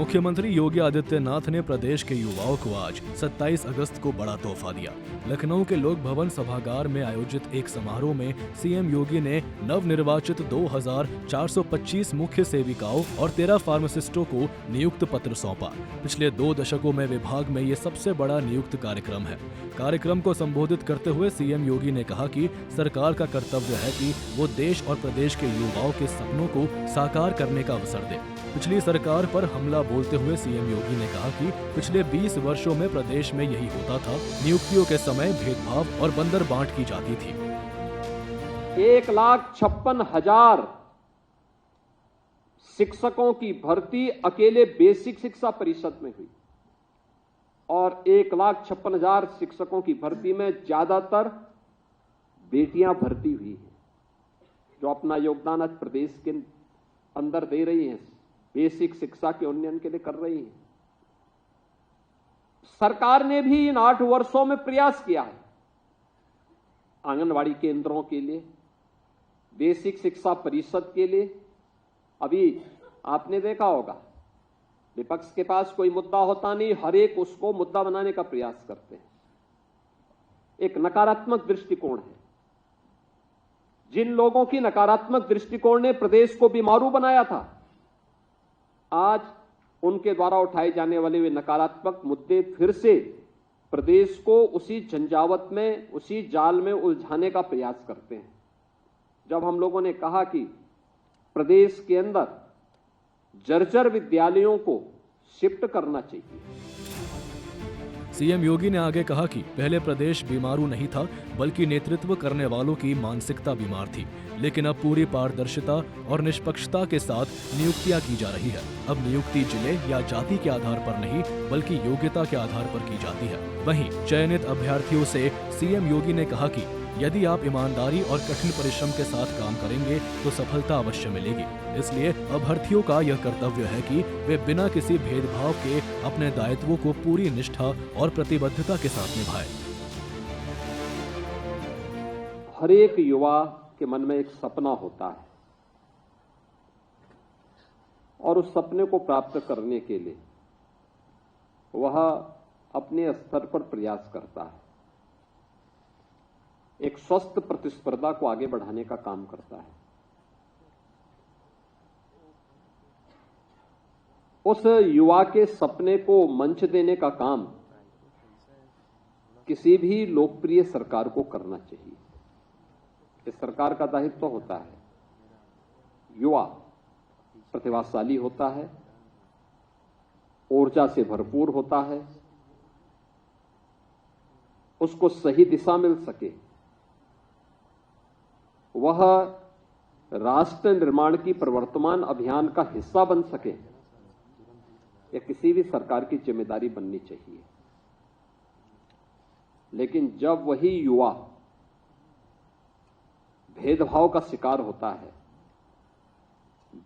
मुख्यमंत्री योगी आदित्यनाथ ने प्रदेश के युवाओं को आज 27 अगस्त को बड़ा तोहफा दिया। लखनऊ के लोक भवन सभागार में आयोजित एक समारोह में सीएम योगी ने नवनिर्वाचित 2425 मुख्य सेविकाओं और 13 फार्मासिस्टों को नियुक्त पत्र सौंपा। पिछले 2 दशकों में विभाग में ये सबसे बड़ा नियुक्त कार्यक्रम है। कार्यक्रम को संबोधित करते हुए सीएम योगी ने कहा कि सरकार का कर्तव्य है कि वो देश और प्रदेश के युवाओं के सपनों को साकार करने का अवसर दे। पिछली सरकार पर हमला बोलते हुए सीएम योगी ने कहा कि पिछले 20 वर्षों में प्रदेश में यही होता था। नियुक्तियों के समय भेदभाव और बंदर बांट की जाती थी। 1,56,000 शिक्षकों की भर्ती अकेले बेसिक शिक्षा परिषद में हुई और 1,56,000 शिक्षकों की भर्ती में ज्यादातर बेटियां भर्ती हुई हैं, जो अपना योगदान आज प्रदेश के अंदर दे रही हैं, बेसिक शिक्षा के उन्नयन के लिए कर रही हैं। सरकार ने भी इन 8 वर्षों में प्रयास किया है। आंगनवाड़ी केंद्रों के लिए, बेसिक शिक्षा परिषद के लिए, अभी आपने देखा होगा विपक्ष के पास कोई मुद्दा होता नहीं, हर एक उसको मुद्दा बनाने का प्रयास करते हैं। एक नकारात्मक दृष्टिकोण है। जिन लोगों की नकारात्मक दृष्टिकोण ने प्रदेश को बीमारू बनाया था, आज उनके द्वारा उठाए जाने वाले वे नकारात्मक मुद्दे फिर से प्रदेश को उसी झंझावत में, उसी जाल में उलझाने का प्रयास करते हैं। जब हम लोगों ने कहा कि प्रदेश के अंदर जर्जर विद्यालयों को शिफ्ट करना चाहिए, सीएम योगी ने आगे कहा कि पहले प्रदेश बीमारू नहीं था, बल्कि नेतृत्व करने वालों की मानसिकता बीमार थी। लेकिन अब पूरी पारदर्शिता और निष्पक्षता के साथ नियुक्तियां की जा रही है। अब नियुक्ति जिले या जाति के आधार पर नहीं, बल्कि योग्यता के आधार पर की जाती है। वहीं चयनित अभ्यर्थियों से सीएम योगी ने कहा कि यदि आप ईमानदारी और कठिन परिश्रम के साथ काम करेंगे तो सफलता अवश्य मिलेगी। इसलिए अभ्यर्थियों का यह कर्तव्य है कि वे बिना किसी भेदभाव के अपने दायित्वों को पूरी निष्ठा और प्रतिबद्धता के साथ निभाएं। हर एक युवा के मन में एक सपना होता है और उस सपने को प्राप्त करने के लिए वह अपने स्तर पर प्रयास करता है, एक स्वस्थ प्रतिस्पर्धा को आगे बढ़ाने का काम करता है। उस युवा के सपने को मंच देने का काम किसी भी लोकप्रिय सरकार को करना चाहिए। इस सरकार का दायित्व तो होता है, युवा प्रतिभाशाली होता है, ऊर्जा से भरपूर होता है, उसको सही दिशा मिल सके, वह राष्ट्र निर्माण की प्रवर्तमान अभियान का हिस्सा बन सके, यह किसी भी सरकार की जिम्मेदारी बननी चाहिए। लेकिन जब वही युवा भेदभाव का शिकार होता है,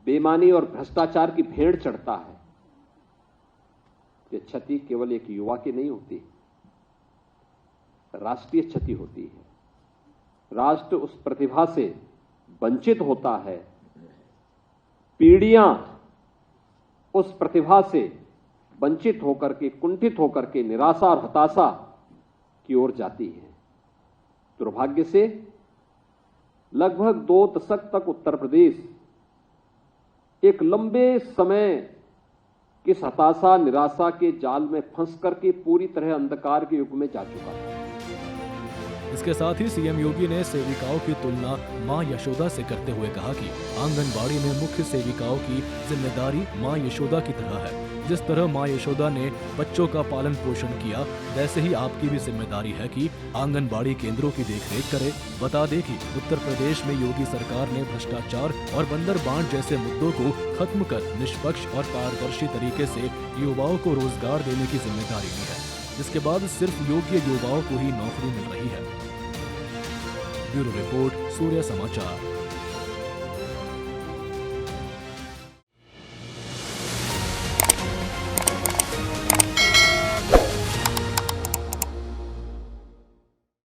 बेईमानी और भ्रष्टाचार की भेड़ चढ़ता है, यह क्षति केवल एक युवा की नहीं होती, राष्ट्रीय क्षति होती है। राष्ट्र उस प्रतिभा से वंचित होता है, पीढ़ियां उस प्रतिभा से वंचित होकर के, कुंठित होकर के निराशा और हताशा की ओर जाती है। दुर्भाग्य से लगभग 2 दशक तक उत्तर प्रदेश एक लंबे समय किस हताशा, निराशा के जाल में फंस करके पूरी तरह अंधकार के युग में जा चुका है। इसके साथ ही सीएम योगी ने सेविकाओं की तुलना मां यशोदा से करते हुए कहा कि आंगनबाड़ी में मुख्य सेविकाओं की जिम्मेदारी मां यशोदा की तरह है। जिस तरह मां यशोदा ने बच्चों का पालन पोषण किया, वैसे ही आपकी भी जिम्मेदारी है कि आंगनबाड़ी केंद्रों की देखरेख करें। बता दें कि उत्तर प्रदेश में योगी सरकार ने भ्रष्टाचार और बंदर बांट जैसे मुद्दों को खत्म कर निष्पक्ष और पारदर्शी तरीके से युवाओं को रोजगार देने की जिम्मेदारी ली है, जिसके बाद सिर्फ योग्य युवाओं को ही नौकरी मिल रही है। ब्यूरो रिपोर्ट, सूर्य समाचार।